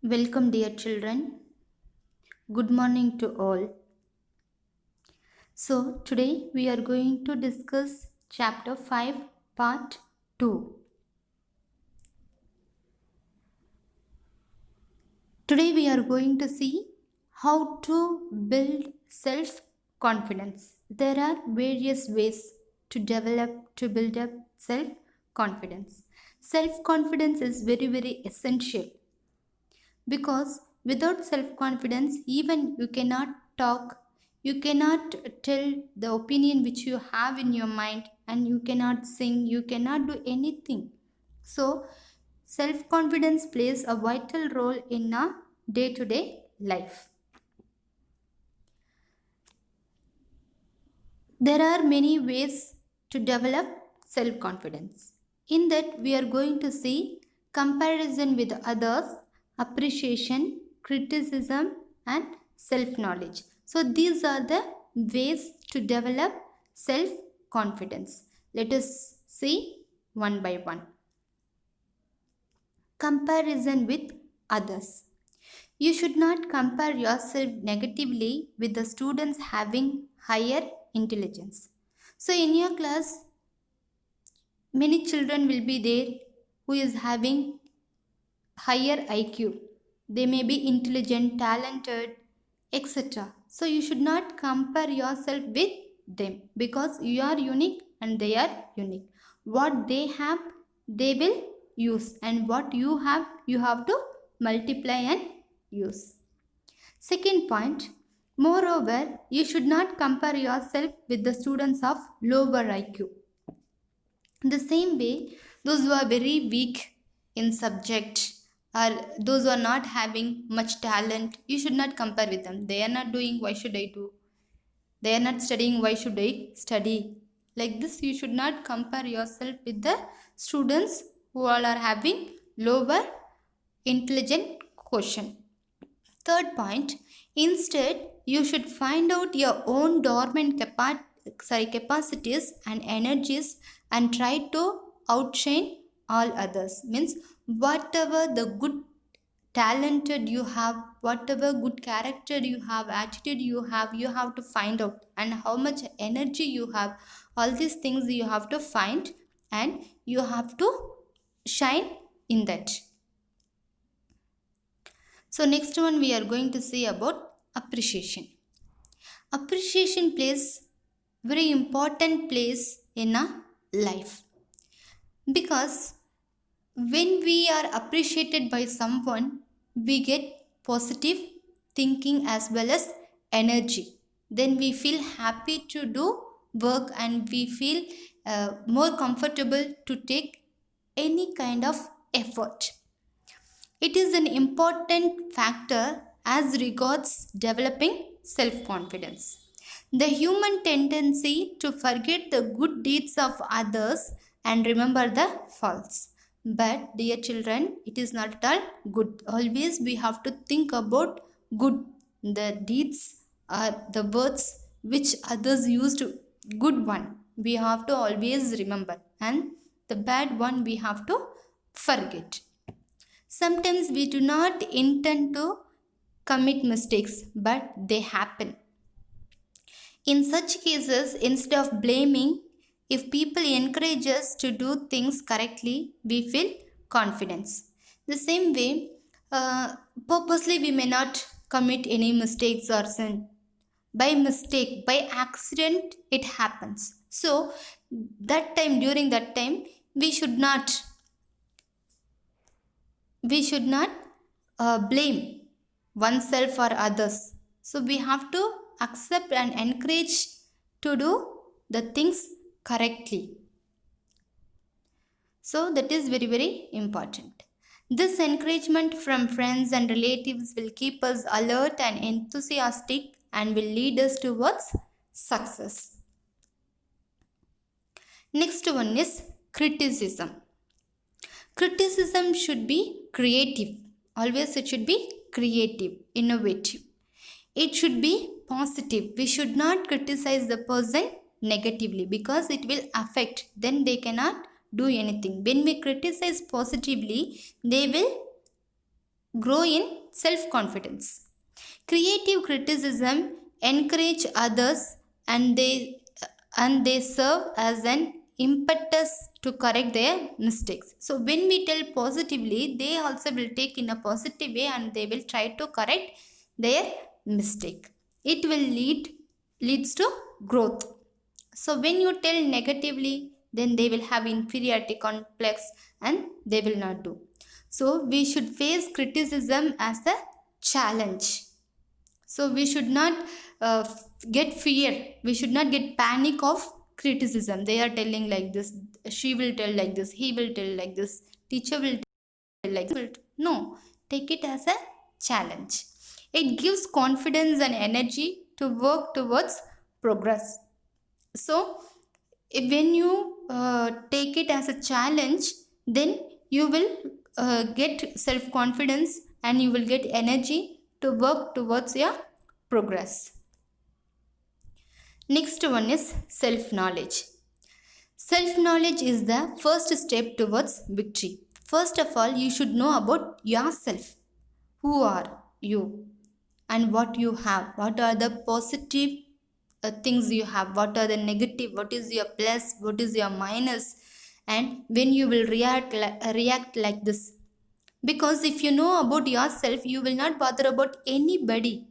Welcome, dear children. Good morning to all. So, today we are going to discuss Chapter 5, Part 2. Today we are going to see how to build self confidence. There are various ways to build up self confidence. Self confidence is very essential because without self confidence even you cannot talk, you cannot tell the opinion which you have in your mind, and you cannot sing, you cannot do anything. So self confidence plays a vital role in our day to day life. There are many ways to develop self confidence. In that, we are going to see comparison with others, appreciation, criticism, and self knowledge. So, these are the ways to develop self confidence. Let us see one by one. Comparison with others. You should not compare yourself negatively with the students having higher intelligence. So, in your class, many children will be there who is having higher IQ. They may be intelligent, talented, etc. So, you should not compare yourself with them because you are unique and they are unique. What they have, they will use, and what you have to multiply and use. Second point, moreover, you should not compare yourself with the students of lower IQ. The same way, those who are very weak in subject or those who are not having much talent, you should not compare with them. They are not doing, why should I do? They are not studying, why should I study? Like this, you should not compare yourself with the students who all are having lower intelligent quotient. Third point, instead, you should find out your own dormant capacities and energies and try to outshine all others. Means, whatever the good talented you have, whatever good character you have, attitude you have to find out, and how much energy you have. All these things you have to find and you have to shine in that. So next one we are going to see about appreciation. Appreciation plays very important place in a life because when we are appreciated by someone, we get positive thinking as well as energy. Then we feel happy to do work and we feel more comfortable to take any kind of effort. It is an important factor as regards developing self confidence. The human tendency to forget the good deeds of others and remember the faults. But, dear children, it is not at all good. Always we have to think about good. The deeds are the words which others used, good one. We have to always remember, and the bad one we have to forget. Sometimes we do not intend to commit mistakes, but they happen. In such cases, instead of blaming, if people encourage us to do things correctly, we feel confidence. The same way, purposely we may not commit any mistakes or sin. By mistake, by accident, it happens. So, during that time, we should not blame oneself or others. So we have to accept and encourage to do the things correctly. So that is very important. This encouragement from friends and relatives will keep us alert and enthusiastic and will lead us towards success. Next one is criticism. Criticism should be creative. Always it should be creative, innovative. It should be positive. We should not criticize the person negatively because it will affect. Then they cannot do anything. When we criticize positively, they will grow in self-confidence. Creative criticism encourage others and they serve as an impetus to correct their mistakes. So when we tell positively, they also will take in a positive way and they will try to correct their mistake. It will leads to growth. So when you tell negatively, then they will have inferiority complex and they will not do. So we should face criticism as a challenge. So we should not get fear. We should not get panic of criticism. They are telling like this. She will tell like this. He will tell like this. Teacher will tell like this. No, take it as a challenge. It gives confidence and energy to work towards progress. So when you take it as a challenge, then you will get self confidence and you will get energy to work towards your progress. Next one is self knowledge. Self knowledge is the first step towards victory. First of all, you should know about yourself. Who are you and what you have? What are the positive things you have? What are the negative? What is your plus? What is your minus? And when you will react like this. Because if you know about yourself, you will not bother about anybody.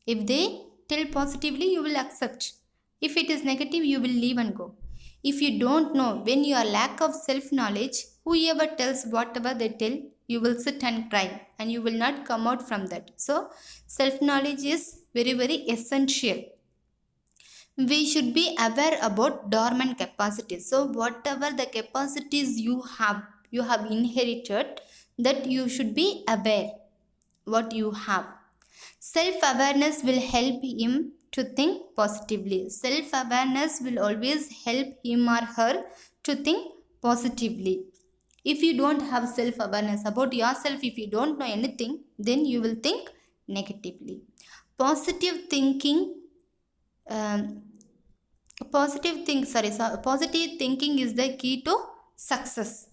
If they tell positively, you will accept. If it is negative, you will leave and go. If you don't know, when you are lack of self-knowledge, whoever tells whatever they tell, you will sit and cry and you will not come out from that. So, self-knowledge is very, very essential. We should be aware about dormant capacities. So, whatever the capacities you have inherited, that you should be aware what you have. Self-awareness will help him to think positively. Self-awareness will always help him or her to think positively. If you don't have self-awareness about yourself, if you don't know anything, then you will think negatively. Positive thinking positive thinking is the key to success.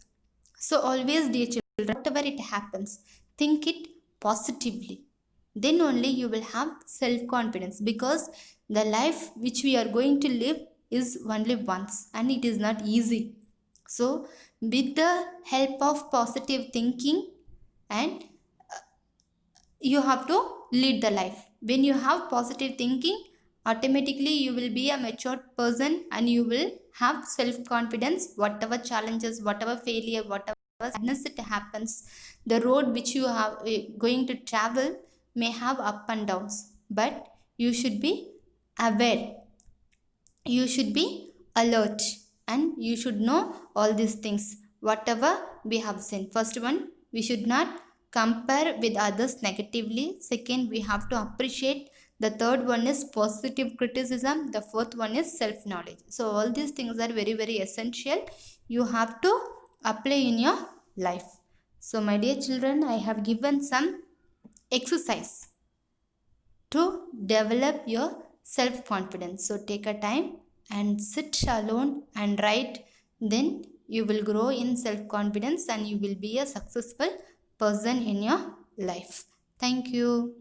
So always, dear children, whatever it happens, think it positively. Then only you will have self-confidence, because the life which we are going to live is only once and it is not easy. So with the help of positive thinking, and you have to lead the life. When you have positive thinking, automatically you will be a mature person and you will have self-confidence. Whatever challenges, whatever failure, whatever sadness it happens, the road which you are going to travel may have up and downs, but you should be aware, you should be alert, and you should know all these things whatever we have seen. First one, we should not compare with others negatively. Second, we have to appreciate. The third one is positive criticism. The fourth one is self knowledge. So all these things are very, very essential. You have to apply in your life. So my dear children, I have given some exercise to develop your self confidence. So take a time and sit alone and write. Then you will grow in self confidence and you will be a successful person in your life. Thank you.